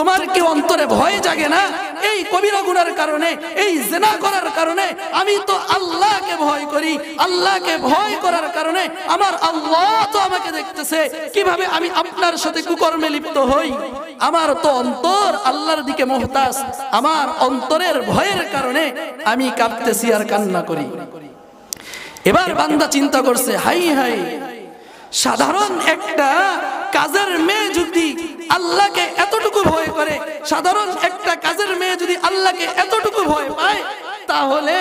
তোমার কি অন্তরে ভয় জাগে না? এই কবিরা গুনার কারণে, এই জিনা করার কারণে আমি তো আল্লাহকে ভয় করি, আল্লাহকে ভয় করার কারণে আমার আল্লাহ তো আমাকে দেখতেছে, কিভাবে আমি আপনার সাথে কুকর্মে লিপ্ত হই। আমার তো অন্তর আল্লাহর দিকে মুহতাজ, আমার অন্তরের ভয়ের কারণে আমি কাঁপতেছি আর কান্না করি। এবার বান্দা চিন্তা করছে, হাই হাই, সাধারণ একটা কাজের মেয়ে যদি আল্লাহকে এতটুকু ভয় করে, সাধারণ একটা কাজের মেয়ে যদি আল্লাহকে এতটুকু ভয় পায়, তাহলে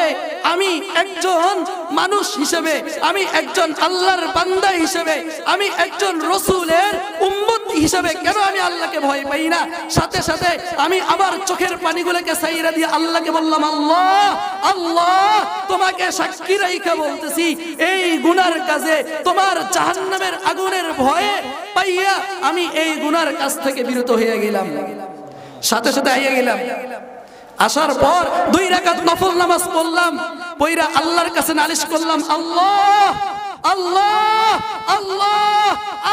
আমি একজন মানুষ হিসেবে, আমি একজন আল্লাহর বান্দা হিসেবে, আমি একজন রাসূলের উম্মত হিসেবে কেন আমি আল্লাহকে ভয় পাই না? সাথে সাথে আমি আমার চোখের পানিগুলোকে সাইরা দিয়ে আল্লাহকে বললাম, আল্লাহ আল্লাহ, তোমাকে সাক্ষী রাইখা বলতেছি, এই গুনার কাজে তোমার জাহান্নামের আগুনের ভয়ে পাইয়া আমি এই গুনার কাজ থেকে বিরত হয়ে গেলাম। সাথে সাথে আইয়া গেলাম, আসার পর 2 রাকাত নফল নামাজ পড়লাম, পয়রা আল্লাহর কাছে নালিশ করলাম, আল্লাহ আল্লাহ আল্লাহ,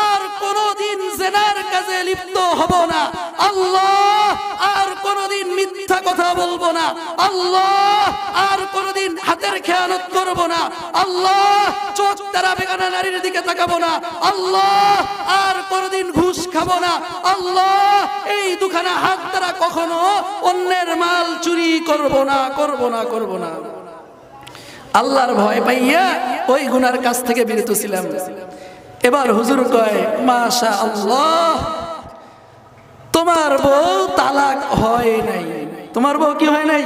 আর কোনদিন জিনার কাজে লিপ্ত হব না, আল্লাহ আর কোনদিন মিথ্যা কথা বলবো না, আল্লাহ আর কোনদিন হাতের খেয়ানত করব না, আল্লাহ চোখ তারা বেগানা নারীর দিকে তাকাবো না, আল্লাহ আর কোনদিন ঘুষ খাবো না, আল্লাহ এই দুখানা হাত দ্বারা কখনো অন্যের মাল চুরি করব না, করব না, করব না। আল্লাহর ভয় পাইয়া ওই গুনার কাছ থেকে বিরত ছিলাম। এবার হুজুর কয়, মাশাআল্লাহ, তোমার বউ তালাক হয় নাই। তোমার বউ কি হয় নাই?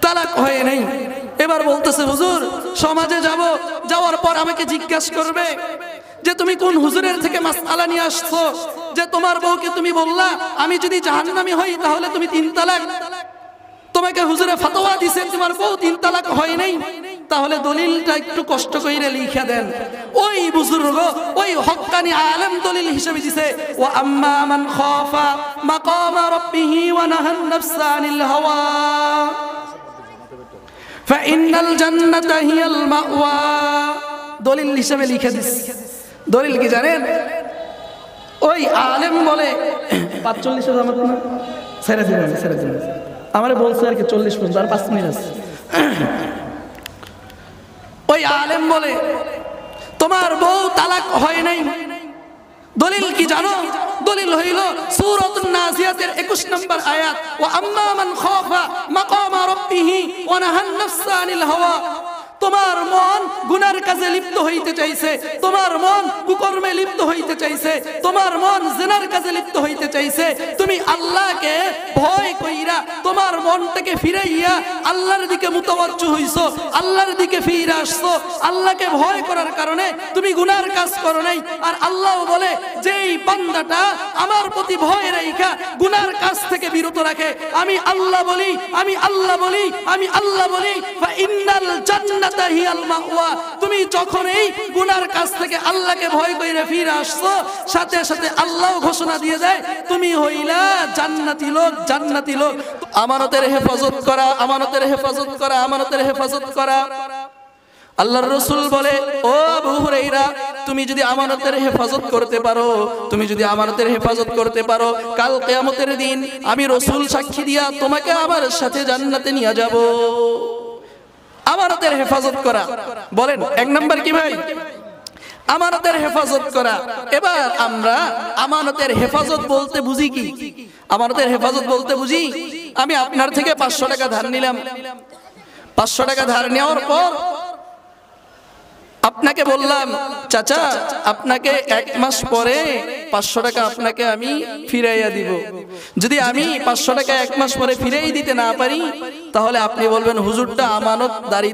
তালাক হয় নাই। এবার বলতেছে, হুজুর সমাজে যাব, যাওয়ার পর আমাকে জিজ্ঞাসা করবে যে তুমি কোন হুজুরের থেকে মাসআলা নিয়ে আসছো, যে তোমার বউকে তুমি বললা আমি যদি জাহান্নামী হই তাহলে তুমি 3 তালাক, তোমাকে হুজুরে ফতোয়া দিয়েছেন তোমার বউ 3 তালাক হয় নাই, তাহলে দলিলটা একটু কষ্ট কইরা লিখা দেন। ওই বুজুর্গ, ওই হক্কানি আলেম দলিল হিসেবে দিছে, ওয়া আম্মা মান খাফা মাকামা রাব্বিহি ওয়া নাহান নাফসা আনিল হাওয়া ফাইনাল জান্নাতা হিয়াল মাওয়া। দলিল হিসেবে লিখে দিছে। দলিল কি জানেন? ওই আলেম বলে 45 জামাত না ছেড়ে দিবেন, ছেড়ে দিবেন, আমারে বলছে আর কি 40 পর্যন্ত, আর 5 মিনিট আছে। ওই আলেম বলে তোমার বউ তালাক হয় নাই। দলিল কি জানো? দলিল হইল সূরাতুন নাজিয়াতের 21 নম্বর আয়াত, ওয়া আম্মা মান খাফা মাকামা রাব্বিহি ওয়া নাহান নাফসা আনিল হাওয়া। তোমার মন গুনার কাজে লিপ্ত হইতে চাইছে, তোমার মন কুকর্মে লিপ্ত হইতে চাইছে, তোমার মন জিনার কাজে লিপ্ত হইতে চাইছে, তুমি আল্লাহকে ভয় কইরা তোমার মনটাকে ফিরাইয়া আল্লাহর দিকে মুতাওয়াজ্জু হইছো, আল্লাহর দিকে ফিরে আসছো। আল্লাহকে ভয় করার কারণে তুমি গুনার কাজ করো নাই। আর আল্লাহ বলে, যেই বান্দাটা আমার প্রতি ভয় রাইখা গুনার কাজ থেকে বিরত রাখে, আমি আল্লাহ বলি, আমি আল্লাহ বলি, আমি আল্লাহ বলি, ফা ইন্নাল জান্নাতা হিয়াল মাওয়া। তুমি যখন এই গুনার কাজ থেকে আল্লাহকে ভয় কইরা ফিরে আসছো, সাথে সাথে আল্লাহ ঘোষণা দিয়ে দেয়, তুমি হইলা জান্নাতি লোক, জান্নাতি লোক। আমানতের হেফাজত করা, আমানতের হেফাজত করা, আমানতের হেফাজত করা। আল্লাহর রাসূল বলে, ও আবু হুরায়রা, তুমি যদি আমানতের হেফাজত করতে পারো, তুমি যদি আমানতের হেফাজত করতে পারো, কাল কিয়ামতের দিন আমি রাসূল সাক্ষী দিয়া তোমাকে আমার সাথে জান্নাতে নিয়ে যাব। আমানতের হেফাজত করা, বলেন 1 নাম্বার কি ভাই? আমানতের হেফাজত করা। এবার আমরা আমানতের হেফাজত বলতে বুঝি কি? আমানতের হেফাজত বলতে বুঝি, আমি আপনার থেকে 500 টাকা ধার নিলাম, 500 টাকা ধার নেওয়ার পর আপনাকে বললাম, চাচা আপনাকে 1 মাস পরে 500 টাকা আপনাকে আমি ফিরাইয়া দিব। যদি আমি 500 টাকা 1 মাস পরে ফিরাই দিতে না পারি, তাহলে আপনি বলবেন হুজুরটা আমানতদারি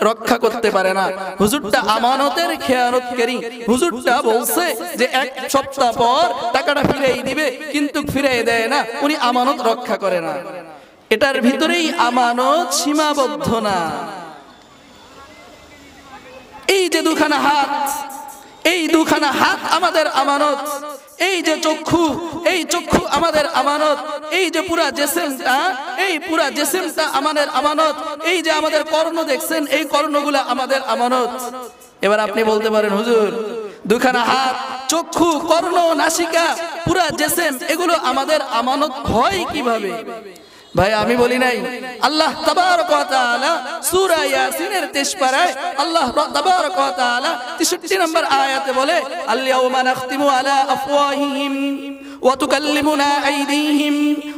রক্ষা করতে পারে না, হুজুরটা আমানতের খেয়ানতকারী, হুজুরটা বলছে যে 1 সপ্তাহ পর টাকাটা ফিরাই দিবে, কিন্তু ফিরাই দেয় না, উনি আমানত রক্ষা করে না। এটার ভিতরেই আমানত সীমাবদ্ধ না। এই যে দুখানা হাত, এই দুখানা হাত আমাদের আমানত, এই যে চক্ষু, এই চক্ষু আমাদের আমানত, এই যে পুরা জিসিমটা, এই পুরা জিসিমটা আমাদের আমানত, এই যে আমাদের কর্ণ দেখছেন, এই কর্ণগুলো আমাদের আমানত। এবার আপনি বলতে পারেন, হুজুর দুখানা হাত, চক্ষু, কর্ণ, নাসিকা, পুরা জিসম, এগুলো আমাদের আমানত হয় কিভাবে? ভাই আমি বলি নাই, আল্লাহ তাবারক ওয়া তাআলা সূরা ইয়াসিনের 23 পারায় আল্লাহ তাবারক ওয়া তাআলা 63 নম্বর আয়াতে বলে, আল ইয়াউমা নাখতিমু আলা আফওয়াহিহিম ওয়া তুকাল্লিমুনা আইদিহিম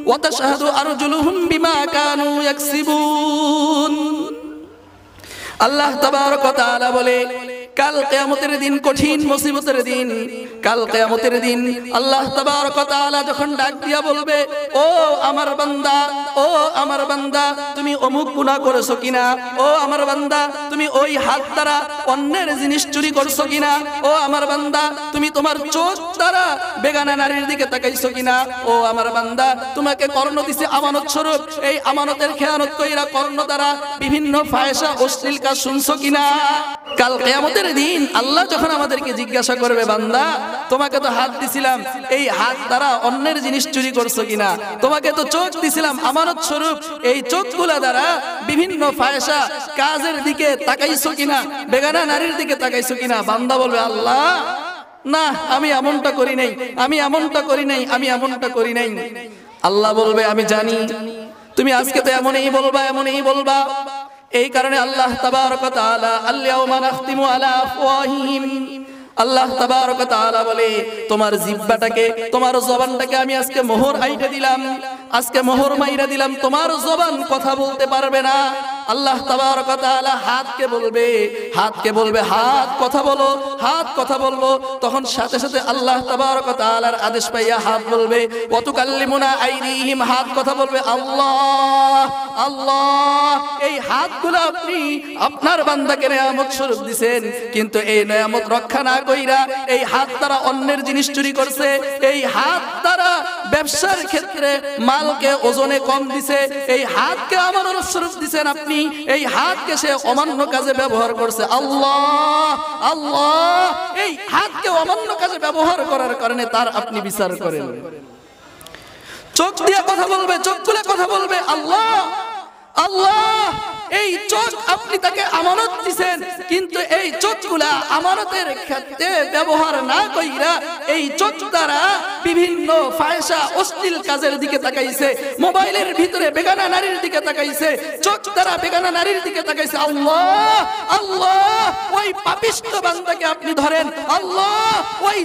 ওয়া তাশহাদু আরজুলুহুম বিমা কানু ইয়াকসিবুন। আল্লাহ তাবারক ওয়া তাআলা বলে, কাল কিয়ামতের দিন, কঠিন মুসিবতের দিন, কাল কিয়ামতের দিন আল্লাহ তাবারক ওয়া তাআলা যখন ডাক দিয়া বলবে, ও আমার বান্দা, ও আমার বান্দা, তুমি অমুক গুনাহ করেছো কিনা? ও আমার বান্দা, তুমি ওই হাত দ্বারা অন্যের জিনিস চুরি করছো কিনা? ও আমার বান্দা, তুমি তোমার চোখ দ্বারা বেগানা নারীর দিকে তাকাইছো কিনা? ও আমার বান্দা, তোমাকে কর্ণ দিছে আমানত স্বরূপ, এই আমানতের খেয়ানত কইরা কর্ণ দ্বারা বিভিন্ন ফায়সা অশ্লীল কাজ শুনছো কিনা? কাল কিয়ামতের দিন আল্লাহ যখন আমাদেরকে জিজ্ঞাসা করবে, বান্দা তোমাকে তো হাত দিছিলাম, এই হাত দ্বারা অন্যের জিনিস চুরি করছো কিনা? তোমাকে তো চোখ দিছিলাম আমানত স্বরূপ, এই চোখগুলা দ্বারা বিভিন্ন ফায়সা কাজের দিকে তাকাইছো কিনা? বেগানা নারীর দিকে তাকাইছো কিনা? বান্দা বলবে, আল্লাহ না, আমি এমনটা করি নাই, আমি এমনটা করি নাই, আমি এমনটা করি নাই। আল্লাহ বলবে, আমি জানি তুমি আজকে তো এমনই বলবা, এমনই বলবা। এই কারণে আল্লাহ তাবারক ওয়া তাআলা আল ইয়াউমা নাখতিমু আলা আফওয়াহিহিম, আল্লাহ তাবারক ওয়া তাআলা বলে, তোমার জিহ্বাটাকে, তোমার জবানটাকে আমি আজকে মোহর আইটা দিলাম, আজকে মোহর মাইরা দিলাম, তোমার জবান কথা বলতে পারবে না। আল্লাহ তাবারক ওয়া তাআলা হাতকে বলবে, হাতকে বলবে, হাত কথা বলো, হাত কথা বলবো। তখন সাথে সাথে আল্লাহ তাবারক ওয়া তাআলার আদেশ পাইয়া হাত বলবে, ওয়া তুকাল্লিমুনা আইদিহিম, হাত কথা বলবে, আল্লাহ আল্লাহ। এই হাতগুলো আপনি আপনার বান্দাকে নিয়ামত স্বরূপ দিবেন, কিন্তু এই নিয়ামত রক্ষা না কইরা এই হাত দ্বারা অন্যের জিনিস চুরি করছে, এই হাত দ্বারা ব্যবসার ক্ষেত্রে মালকে ওজনে কম দিছে, এই হাতকে আমানত স্বরূপ দিবেন আপনি, এই হাতকে সে অমান্য কাজে ব্যবহার করছে। আল্লাহ আল্লাহ, এই হাতকে অমান্য কাজে ব্যবহার করার কারণে তার আপনি বিচার করেন। চোখ দিয়ে কথা বলবে, চোখ খুলে কথা বলবে, আল্লাহ আল্লাহ। এই চোখ আপনি তাকে আমানত দিবেন, কিন্তু এই চোখগুলা আমানতের ক্ষেত্রে ব্যবহার না কইরা এই চোখ দ্বারা বিভিন্ন ফায়সা অশ্লীল কাজের দিকে তাকাইছে, মোবাইলের ভিতরে বেগানা নারীর দিকে তাকাইছে, চোখ দ্বারা বেগানা নারীর দিকে তাকাইছে। আল্লাহ আল্লাহ, ওই পাপিষ্ঠ বান্দাকে আপনি ধরেন, আল্লাহ ওই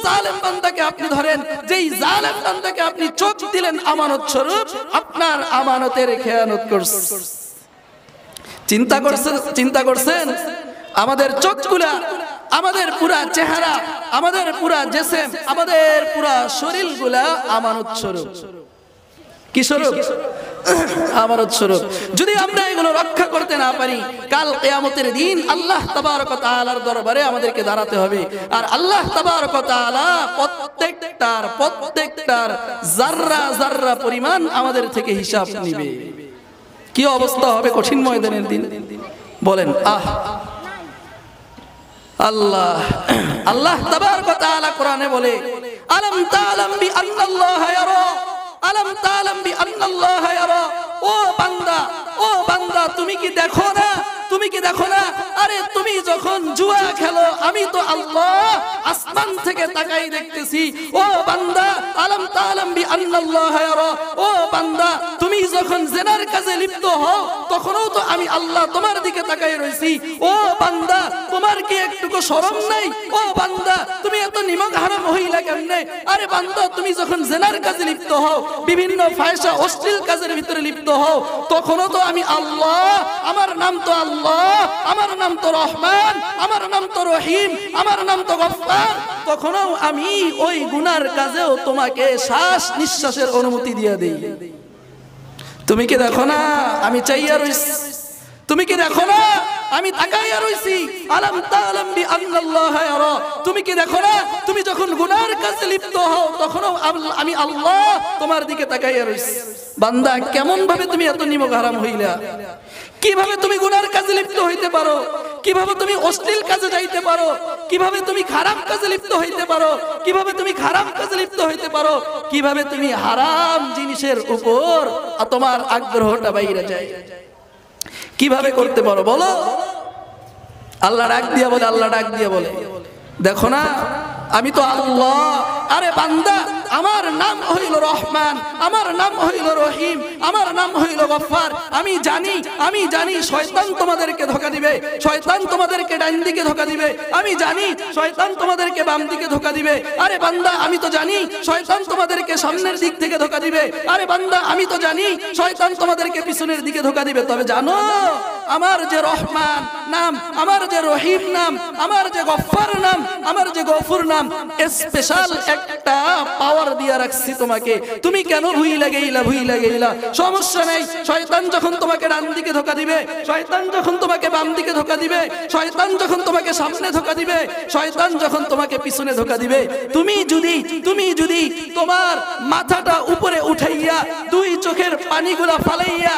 জালেম বান্দাকে আপনি ধরেন, যেই জালেম বান্দাকে আপনি চোখ দিলেন আমানত স্বরূপ, আপনার আমানতের খেয়ানত করছে। চিন্তা করছেন আমাদের চোখগুলা, আমাদের পুরা চেহারা, আমাদের পুরা জিসম, আমাদের পুরা শরীরগুলা আমানত স্বরূপ। কি স্বরূপ? আমানত স্বরূপ। যদি আমরা এগুলো রক্ষা করতে না পারি, কাল কিয়ামতের দিন আল্লাহ তাবারক ওয়া তাআলার দরবারে আমাদেরকে দাঁড়াতে হবে, আর আল্লাহ তাবারক ওয়া তাআলা প্রত্যেকটার জাররা জাররা পরিমাণ আমাদের থেকে হিসাব নিবে। কি অবস্থা হবে কঠিন ময়দানের দিন, বলেন। আল্লাহ আল্লাহ তাবারক ওয়া তাআলা কোরআনে বলে, আলাম তা'লাম বি আন্নাল্লাহা ইয়ারা, আলাম তা'লাম বি আন্নাল্লাহা ইয়ারা। ও বান্দা, ও বান্দা, তুমি কি দেখো না? তুমি কি দেখো না? আরে তুমি যখন জুয়া খেলো, আমি তো আল্লাহ আসমান থেকে তাকাই দেখতেছি। ও বান্দা, আলাম তা'লাম বি আন্নাল্লাহা ইয়ারা। ও বান্দা, তুমি যখন জিনার কাজে লিপ্ত হও, তখনও তো আমি আল্লাহ তোমার দিকে তাকাই রইছি। ও বান্দা, তোমার কি একটুকু শরম নাই? ও বান্দা, তুমি এত নিমক হারাম মহিলা কেমনে? আরে বান্দা, তুমি যখন জিনার কাজে লিপ্ত হও, বিভিন্ন ফায়সা অশ্লীল কাজের ভিতরে লিপ্ত হও, তখনও তো আমি আল্লাহ, আমার নাম তো আল্লাহ, আমার নাম তো রহমান, আমার নাম তো রহিম, আমার নাম তো গফফার, তখনও আমি ওই গুনার কাজেও তোমাকে শ্বাস নিঃশ্বাসের অনুমতি দিয়ে দেই। তুমি কি দেখো না আমি চাইয়া রইছি? তুমি কি দেখো না আমি তাকাইয়া রইছি? আলাম তা'লাম বি আন্নাল্লাহা ইয়ারা। তুমি কি দেখো না তুমি যখন গুনার কাজে লিপ্ত হও, তখনও আমি আল্লাহ তোমার দিকে তাকাইয়া রইছি। বান্দা, কেমন ভাবে তুমি এত নিমক হারাম হইলা? কিভাবে তুমি গুনার কাজে লিপ্ত হইতে পারো? কিভাবে তুমি অশ্লীল কাজে যাইতে পারো? কিভাবে তুমি খারাপ কাজে লিপ্ত হইতে পারো? কিভাবে তুমি খারাপ কাজে লিপ্ত হইতে পারো? কিভাবে তুমি হারাম জিনিসের উপর তোমার আগ্রহটা বাইরে যায়? কিভাবে করতে পারো বলো? আল্লাহ ডাক দিয়া বলে, আল্লাহ ডাক দিয়া বলে, দেখো না, আমি তো আল্লাহ। আরে বান্দা, আমার নাম হইল রহমান, আমার নাম হইল রহিম, আমার নাম হইল গফফার। আমি জানি শয়তান তোমাদেরকে ধোঁকা দিবে, শয়তান তোমাদেরকে ডান দিকে ধোঁকা দিবে, আমি জানি শয়তান তোমাদেরকে বাম দিকে ধোঁকা দিবে। আরে বান্দা, আমি তো জানি শয়তান তোমাদেরকে সামনের দিক থেকে ধোঁকা দিবে। আরে বান্দা, আমি তো জানি শয়তান তোমাদেরকে পিছনের দিকে ধোঁকা দিবে। তবে জানো, আমার যে রহমান নাম, আমার যে রহিম নাম, আমার যে গফফার নাম, আমার যে গফুর নাম, স্পেশাল একটা পাওয়ার দিয়া রাখছি তোমাকে। তুমি কেন ভুইলা গেইলা? সমস্যা নেই। শয়তান যখন তোমাকে ডান দিকে ধোঁকা দিবে, শয়তান যখন তোমাকে বাম দিকে ধোঁকা দিবে, শয়তান যখন তোমাকে সামনে ধোঁকা দিবে, শয়তান যখন তোমাকে পিছনে ধোঁকা দিবে, তুমি যদি তোমার মাথাটা উপরে উঠাইয়া দুই চোখের পানিগুলা ফালাইয়া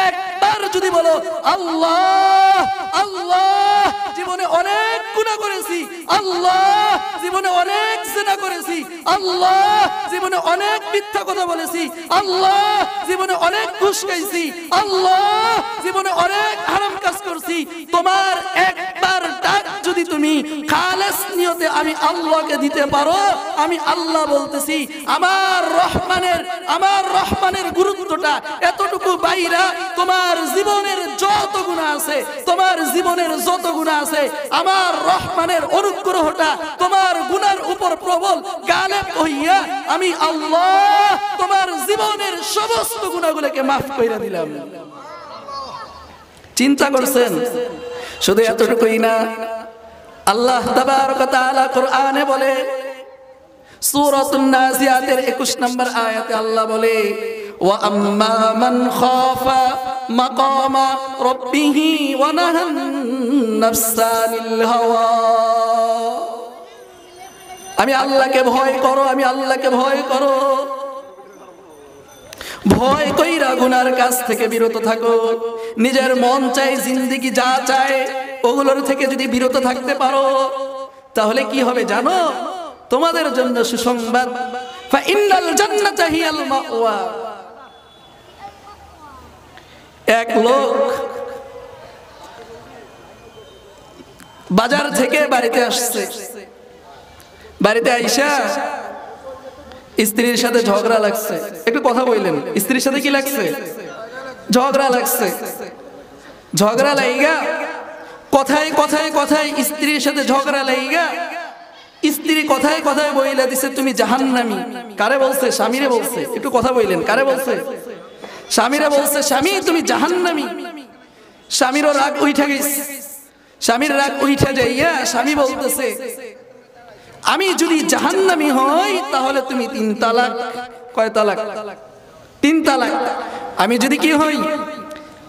একবার যদি বলো আল্লাহ আল্লাহ, জীবনে অনেক গুনাহ করেছি, আল্লাহ জীবনে অনেক জিনা করেছি, আল্লাহ জীবনে অনেক মিথ্যা কথা বলেছি, আল্লাহ জীবনে অনেক ঘুষ খাইছি, আল্লাহ জীবনে অনেক হারাম কাজ করছি, তোমার একবার ডাক যদি তুমি খালেস নিয়তে আমি আল্লাহকে দিতে পারো, আমি আল্লাহ বলতেছি আমার রহমানের গুরুত্বটা এতটুকু বাইরা তোমার জীবনের যত গুনাহ আছে, তোমার জীবনের যত গুনাহ আছে, আমার রহমানের অনুগ্রহটা তোমার গুনার উপর প্রবল গালেব হইয়া আমি আল্লাহ তোমার জীবনের সমস্ত গুনাহগুলোকে মাফ কইরা দিলাম। চিন্তা করছেন? শুধু এতটুকুই না, আল্লাহ তাবারক ওয়া তাআলা কোরআনে বলে, সূরাতুন নাজিয়াতের 21 নম্বর আয়াতে আল্লাহ বলে, ওয়া আম্মা মান খাফা মাকামা রাব্বিহি ওয়া নাহান নাফসা আনিল হাওয়া। আমি আল্লাহকে ভয় করো, আমি আল্লাহকে ভয় করো, ভয় কইরা গুনার কাজ থেকে বিরত থাকো। নিজের মন চাই, জিন্দেগি যা চায় ওগুলোর থেকে যদি বিরত থাকতে পারো, তাহলে কি হবে জানো? তোমাদের জন্য সুসংবাদ, ফা ইন্নাল জান্নাতা হিয়াল মাওয়া। এক লোক বাজার থেকে বাড়িতে আসছে, বাড়িতে আইসা স্ত্রীর সাথে ঝগড়া লাগছে। একটু কথা বললেন, স্ত্রীর সাথে কি লাগছে? ঝগড়া লাগছে। ঝগড়া লাইগা কথায় কথায় কথায় স্ত্রীর সাথে ঝগড়া লাইগা স্ত্রী কথায় কথায় বইলা দিছে তুমি জাহান্নামী। কারে বলছে? স্বামীরে বলছে। একটু কথা বললেন, কারে বলছে? স্বামীরে বলছে, স্বামী তুমি জাহান্নামী। স্বামীরও রাগ উঠে গেছে। স্বামীর রাগ উঠে যাইয়া স্বামী বলতেছে, আমি যদি জাহান্নামী হই তাহলে তুমি 3 তালাক। কয় তালাক? 3 তালাক। আমি যদি কি হই?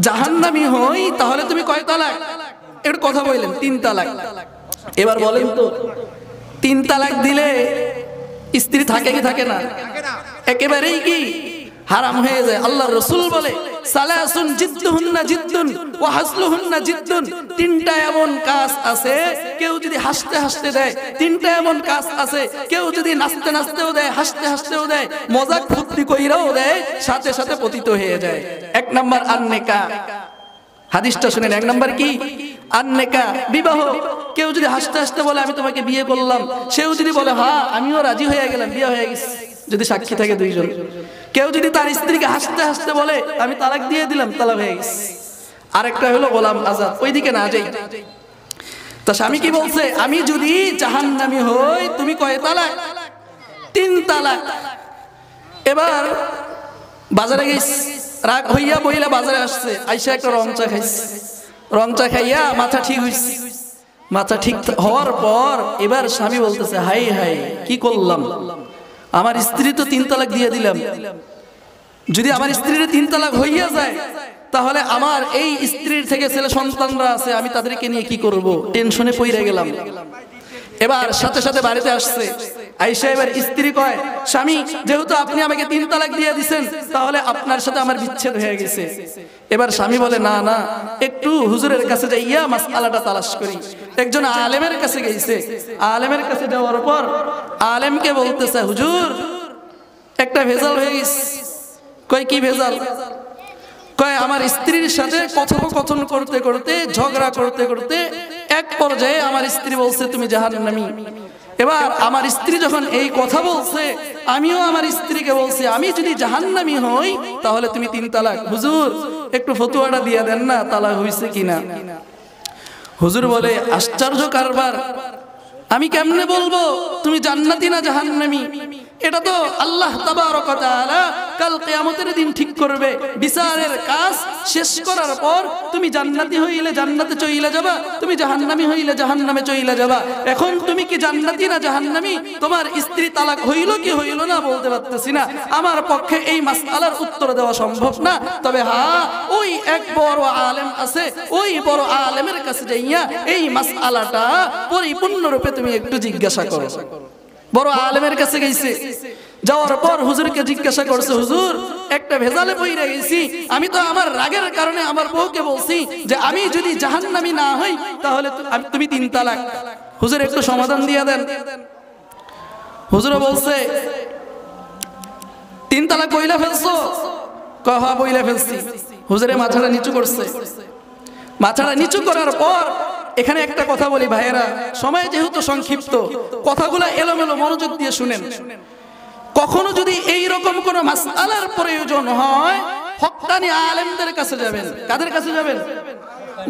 জাহান্নামী হই তাহলে তুমি কয় তালাক? একটু কথা বললেন, 3 তালাক। এবার বলেন তো, 3 তালাক দিলে স্ত্রী থাকে কি থাকে না? একেবারেই কি হারাম হয়ে যায়। আল্লাহর রাসূল বলে, সালাসুন জিদ্দুহুন্না জিদ্দুন ওয়া হাসলুহুন্না জিদ্দুন। 3টা এমন কাজ আছে কেউ যদি হাসতে হাসতে দেয়, 3টা এমন কাজ আছে কেউ যদি নাচতে নাচতেও দেয়, হাসতে হাসতেও দেয়, মজাক ফুর্তি কইরাও দেয়, সাথে সাথে পতিত হয়ে যায়। 1 নাম্বার আন-নিকাহ। হাদিসটা শুনেন। 1 নাম্বার কি? আন-নিকাহ, বিবাহ। কেউ যদি হাসতে হাসতে বলে আমি তোমাকে বিয়ে করলাম, সেও যদি বলে হ্যাঁ আমিও রাজি হয়ে গেলাম, বিয়ে হয়ে গেছে, যদি সাক্ষী থাকে 2 জন। কেউ যদি তার স্ত্রীকে হাসতে হাসতে বলে আমি তালাক দিয়ে দিলাম, তালাক হয়ে গেছে। আরেকটা হলো গোলাম আজাদ। ওইদিকে না যাই। তা স্বামী কি বলছে? আমি যদি জাহান্নামী হই তুমি কয় তালাক? 3 তালাক। এবার বাজারে গেছে, রাগ হইয়া বইলা বাজারে আসছে, আইসা একটা রং চা খাইছে। রং চা খাইয়া মাথা ঠিক হইছে। মাথা ঠিক হওয়ার পর এবার স্বামী বলতেছে, হাই হাই কি করলাম, আমার স্ত্রী তো 3 তালাক দিয়ে দিলাম। যদি আমার স্ত্রীর 3 তালাক হইয়া যায় তাহলে আমার এই স্ত্রীর থেকে ছেলে সন্তানরা আছে, আমি তাদেরকে নিয়ে কি করব? টেনশনে পড়ে গেলাম। এবার সাথে সাথে বাড়িতে আসছে, আয়েশা এবার স্ত্রী কয়, স্বামী যেহেতু আপনি আমাকে 3 তালাক দিয়ে দিবেন তাহলে আপনার সাথে আমার বিচ্ছেদ হয়ে গেছে। এবার স্বামী বলে, না না, একটু হুজুরের কাছে যাইয়া মাসআলাটা তালাশ করি। একজন আলেমের কাছে গেছে। আলেমের কাছে যাওয়ার পর আলেমকে বলতেছে, হুজুর একটা ভেজাল হয়ে গেছে। কয় কি ভেজাল? কয় আমার স্ত্রীর সাথে কথোপকথন করতে করতে, ঝগড়া করতে করতে এক পর্যায়ে আমার স্ত্রী বলছে তুমি জাহান্নামী। এবার আমার স্ত্রী যখন এই কথা বলছে, আমিও আমার স্ত্রীকে বলছি আমি যদি জাহান্নামী হই তাহলে তুমি 3 তালাক। হুজুর একটু ফতোয়াটা দিয়ে দেন না, তালাক হইছে কিনা। হুজুর বলে আশ্চর্য কারবার, আমি কেমনে বলবো তুমি জান্নাতি না জাহান্নামী? এটা তো আল্লাহ তাবারক ওয়া তাআলা কাল কিয়ামতের দিন ঠিক করবে। বিচারের কাজ শেষ করার পর তুমি জান্নাতি হইলে জান্নাতে চইলা যাবা, তুমি জাহান্নামী হইলে জাহান্নামে চইলা যাবা। এখন তুমি কি জান্নাতি না জাহান্নামী? তোমার স্ত্রী তালাক হইল কি হইল না বলতে পারতেছি না, আমার পক্ষে এই মাসআলার উত্তর দেওয়া সম্ভব না। তবে হ্যাঁ, ওই এক বড় আলেম আছে, ওই বড় আলেমের কাছে যাইয়া এই মাসআলাটা পরিপূর্ণরূপে তুমি একটু জিজ্ঞাসা করো। বড় আলেমের কাছে গেছে, যাওয়ার পর হুজুরকে জিজ্ঞাসা করছে, হুজুর একটা ভেজালে পইরা গেছি, আমি তো আমার রাগের কারণে আমার বউকে বলছি যে আমি যদি জাহান্নামী না হই তাহলে তুমি 3 তালাক। হুজুর একটু সমাধান দিয়ে দেন। হুজুর বলছে 3 তালাক বইলা ফেলছো? কহা বইলা ফেলছি। হুজুরে মাথাটা নিচু করছে। মাথাটা নিচু করার পর এখানে একটা কথা বলি ভাইয়েরা, সময় যেহেতু সংক্ষিপ্ত, কথাগুলো এলোমেলো মনোযোগ দিয়ে শুনেন। কখনো যদি এই রকম কোন মাসআলার প্রয়োজন হয়, হক্কানি আলেমদের কাছে যাবেন। কাদের কাছে যাবেন?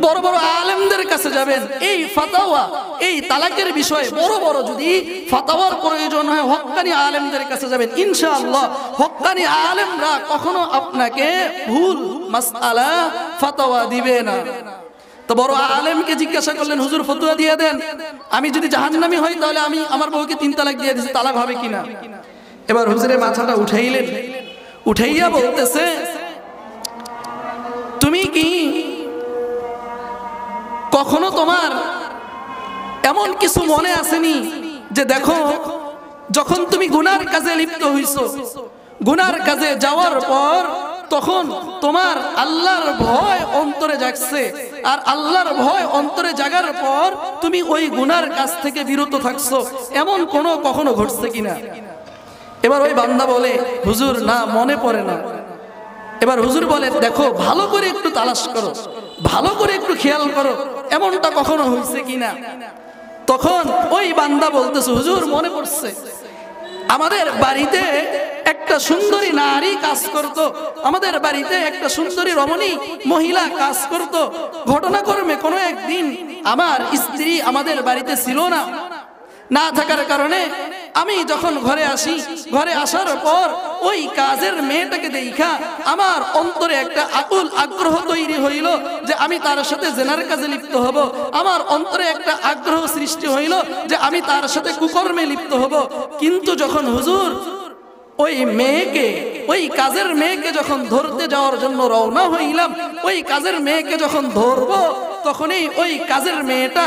বড় বড় আলেমদের কাছে যাবেন। এই ফাতাওয়া, এই তালাকের বিষয়ে বড় বড় যদি ফাতাওয়ার প্রয়োজন হয়, হক্কানি আলেমদের কাছে যাবেন। ইনশাআল্লাহ হক্কানি আলেমরা কখনো আপনাকে ভুল মাসআলা ফাতাওয়া দিবে না। তো বড় আলেমকে জিজ্ঞাসা করলেন, হুজুর ফতোয়া দিয়ে দেন, আমি যদি জাহান্নামী হই তাহলে আমি আমার বউকে 3 তালাক দিয়ে দিছি, তালাক হবে কিনা? এবার হুজুরের মাথাটা উঠাইলেন, উঠাইয়া বলতেছে, তুমি কি কখনো তোমার এমন কিছু মনে আসেনি যে দেখো যখন তুমি গুনার কাজে লিপ্ত হইছো, গুনার কাজে যাওয়ার পর তখন তোমার আল্লাহর ভয় অন্তরে জাগছে, আর আল্লাহর ভয় অন্তরে জাগার পর তুমি ওই গুনার কাজ থেকে বিরত থাকছো, এমন কখনো ঘটছে কিনা? এবার ওই বান্দা বলে, হুজুর না, মনে পড়ে না। এবার হুজুর বলে, দেখো ভালো করে একটু তালাশ করো, ভালো করে একটু খেয়াল করো, এমনটা কখনো হয়েছে কিনা। তখন ওই বান্দা বলতেছে, হুজুর মনে পড়ছে, আমাদের বাড়িতে একটা সুন্দরী নারী কাজ করত, আমাদের বাড়িতে একটা সুন্দরী রমণী মহিলা কাজ করত। ঘটনাক্রমে কোনো একদিন আমার স্ত্রী আমাদের বাড়িতে ছিল না, না থাকার কারণে আমি যখন ঘরে আসি, ঘরে আসার পর ওই কাজের মেয়েটাকে দেখা আমার অন্তরে একটা আকুল আগ্রহ তৈরি হইল যে আমি তার সাথে জেনার কাজে লিপ্ত হব। আমার অন্তরে একটা আগ্রহ সৃষ্টি হইল যে আমি তার সাথে কুকর্মে লিপ্ত হব। কিন্তু যখন হুজুর ওই মেয়েকে, ওই কাজের মেয়েকে যখন ধরতে যাওয়ার জন্য রওনা হইলাম, ওই কাজের মেয়েকে যখন ধরবো তখনই ওই কাজের মেয়েটা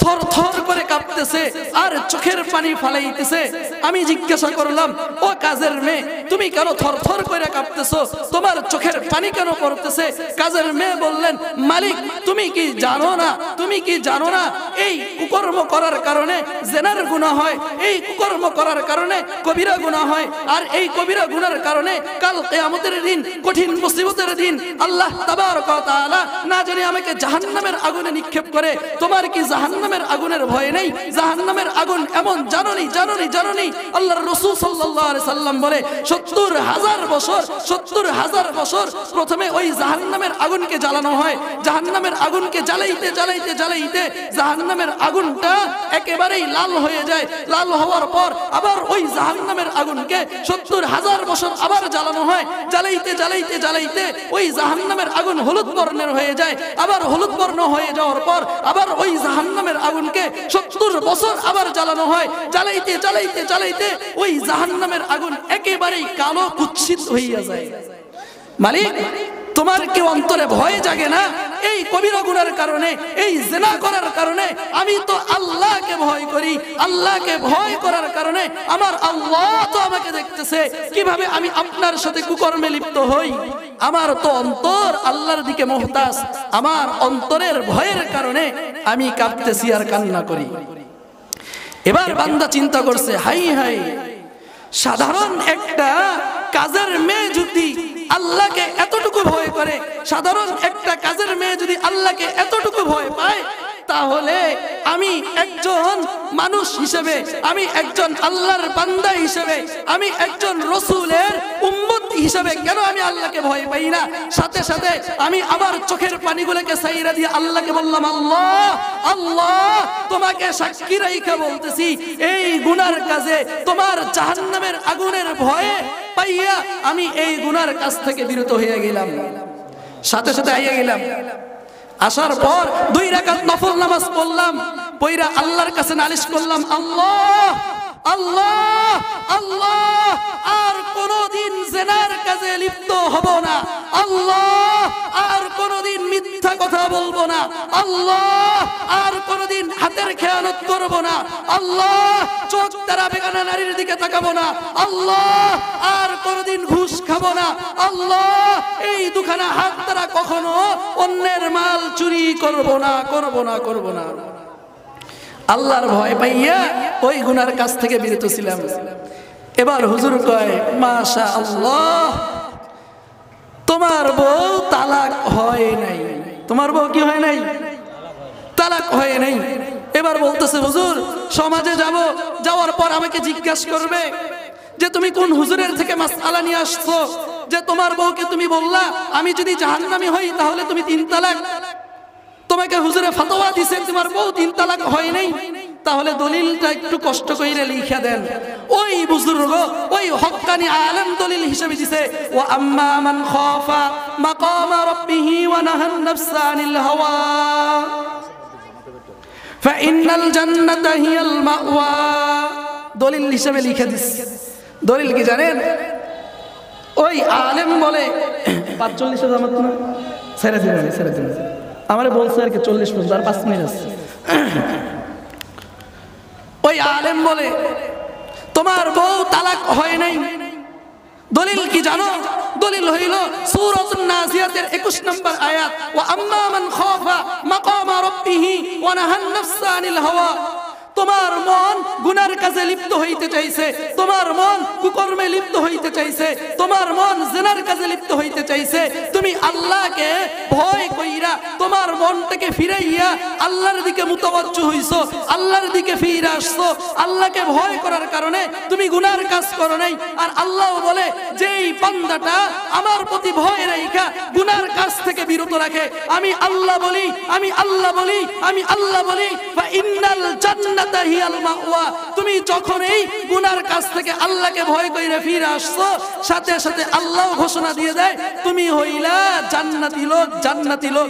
থর থর করে কাঁপতেছে আর চোখের পানি ফালাইতেছে। আমি জিজ্ঞাসা করলাম, ও কাজের মেয়ে, তুমি কেন থর থর করে কাঁপতেছো? তোমার চোখের পানি কেন পড়তেছে? কাজের মেয়ে বললেন, মালিক তুমি কি জানো না, তুমি কি জানো না এই কুকর্ম করার কারণে জেনার গুনাহ হয়, এই কুকর্ম করার কারণে কবিরা গুনাহ হয়, আর এই কবিরা গুনার কারণে কাল কিয়ামতের দিন, কঠিন মুসিবতের দিন আল্লাহ তাবারক ওয়া তাআলা না জানি আমাকে জাহান্নামের আগুনে নিক্ষেপ করে। তোমার কি জাহান্নামের আগুনের ভয় নেই? জাহান্নামের আগুন এমন জানোনি, জানোনি, জানোনি। আল্লাহর রাসূল সাল্লাল্লাহু আলাইহি সাল্লাম বলে ৭০,০০০ বছর, ৭০,০০০ বছর প্রথমে ওই জাহান্নামের আগুনকে জ্বালানো হয়। জাহান্নামের আগুনকে জ্বালাইতে জ্বালাইতে জ্বালাইতে জাহান্নামের আগুনটা একেবারেই লাল হয়ে যায়। লাল হওয়ার পর আবার ওই জাহান্নামের আগুনকে ৭০,০০০ বছর আবার জ্বালানো হয়। জ্বালাইতে জ্বালাইতে জ্বালাইতে ওই জাহান্নামের আগুন হলুদ বর্ণের হয়ে যায়। আবার হলুদ বর্ণ হয়ে যাওয়ার পর আবার ওই জাহান্নামের আগুনকে ৭০ বছর আবার জ্বালানো হয়। জ্বালাইতে জ্বালাইতে জ্বালাইতে ওই জাহান্নামের আগুন একেবারেই কালো কুৎসিত হইয়া যায়। মালিক তোমার কি অন্তরে ভয় জাগে না? এই কবিরা গুনার কারণে, এই জিনা করার কারণে আমি তো আল্লাহকে ভয় করি। আল্লাহকে ভয় করার কারণে আমার আল্লাহ তো আমাকে দেখতেছে, কিভাবে আমি আপনার সাথে কুকর্মে লিপ্ত হই। আমার তো অন্তর আল্লাহর দিকে মুহতাজ। আমার অন্তরের ভয়ের কারণে আমি কাঁদতেছি আর কান্না করি। এবার বান্দা চিন্তা করছে, হাই হাই, সাধারণ একটা কাজের মেয়ে যদি আল্লাহকে এতটুকু ভয় করে, সাধারণ একটা কাজের মেয়ে যদি আল্লাহকে এতটুকু ভয় পায়, তাহলে আমি একজন মানুষ হিসেবে, আমি একজন আল্লাহর বান্দা হিসেবে, আমি একজন রাসূলের উম্মত হিসেবে কেন আমি আল্লাহকে ভয় পাই না? সাথে সাথে আমি আমার চোখের পানিগুলোকে সাইরা দিয়ে আল্লাহকে বললাম, আল্লাহ আল্লাহ তোমাকে সাক্ষী রাইখা বলতেছি, এই গুনার কাজে তোমার জাহান্নামের আগুনের ভয়ে পাইয়া আমি এই গুনার কাজ থেকে বিরত হয়ে গেলাম। সাথে সাথে আইয়া গেলাম, আসার পর 2 রাকাত নফল নামাজ পড়লাম, পয়রা আল্লাহর কাছে নালিশ করলাম, আল্লাহ আল্লাহ আল্লাহ আর কোনদিন জিনার কাজে লিপ্ত হব না, আল্লাহ আর কোনদিন মিথ্যা কথা বলবো না, আল্লাহ আর কোনদিন হাতের খেয়ানত করব না, আল্লাহ চোখ তারা বেগানা নারীর দিকে তাকাবো না, আল্লাহ আর কোনদিন ঘুষ খাবো না, আল্লাহ এই দুখানা হাত তারা কখনো অন্যের মাল চুরি করব না, করব না, করব না। আল্লাহর ভয় পাইয়া ওই গুনার কাছ থেকে বিরত ছিলাম। এবার হুজুর কয়, মাশাআল্লাহ তোমার বউ তালাক হয় নাই। তোমার বউ কি হয় নাই? তালাক হয় নাই। এবার বলতেছে, হুজুর সমাজে যাব, যাওয়ার পর আমাকে জিজ্ঞাসা করবে যে তুমি কোন হুজুরের থেকে মাসআলা নিয়ে আসছো, যে তোমার বউকে তুমি বললা আমি যদি জাহান্নামী হই তাহলে তুমি 3 তালাক, তোমাকে হুজুরে ফতোয়া দিয়েছেন তোমার বউ 3 তালাক হয় নাই, তাহলে দলিলটা একটু কষ্ট কইরা লিখা দেন। ওই বুজুর্গ, ওই হক্কানি আলেম দলিল হিসেবে দিছে, ওয়া আম্মা মান খাফা মাকামা রাব্বিহি ওয়া নাহান নাফসা আনিল হাওয়া ফাইনাল জান্নাতা হিয়াল মাওয়া। দলিল হিসেবে লিখে দিছে। দলিল কি জানেন? ওই আলেম বলে 45 জামাত না ছেড়ে দিন, আমারে বলছে আর কি 40 পর্যন্ত, আর 5 মিনিট আছে। ওই আলেম বলে তোমার বউ তালাক হয় নাই। দলিল কি জানো? দলিল হইল সূরাতুন নাজিয়াতের 21 নম্বর আয়াত, ওয়া আম্মা মান খাফা মাকামা রাব্বিহি ওয়া নাহান নাফসা আনিল হাওয়া। তোমার মন গুনার কাজে লিপ্ত হইতে চাইছে, তোমার মন কুকর্মে লিপ্ত হইতে চাইছে, তোমার মন জিনার কাজে লিপ্ত হইতে চাইছে, তুমি আল্লাহকে ভয় কইরা তোমার মনটাকে ফিরাইয়া আল্লাহর দিকে মুতাওয়াজ্জহ হইছো, আল্লাহর দিকে ফিরে আসছো। আল্লাহকে ভয় করার কারণে তুমি গুনার কাজ করো নাই। আর আল্লাহ বলে, যেই বান্দাটা আমার প্রতি ভয় রাইখা গুনার কাজ থেকে বিরত রাখে, আমি আল্লাহ বলি, আমি আল্লাহ বলি, আমি আল্লাহ বলি, ফা ইন্নাল জান্নাতা হিয়াল মাওয়া। তুমি যখন এই গুনার কাজ থেকে আল্লাহকে ভয় কইরা ফিরে আসছো, সাথে সাথে আল্লাহ ঘোষণা দিয়ে দেয় তুমি হইলা জান্নাতি লোক, জান্নাতি লোক।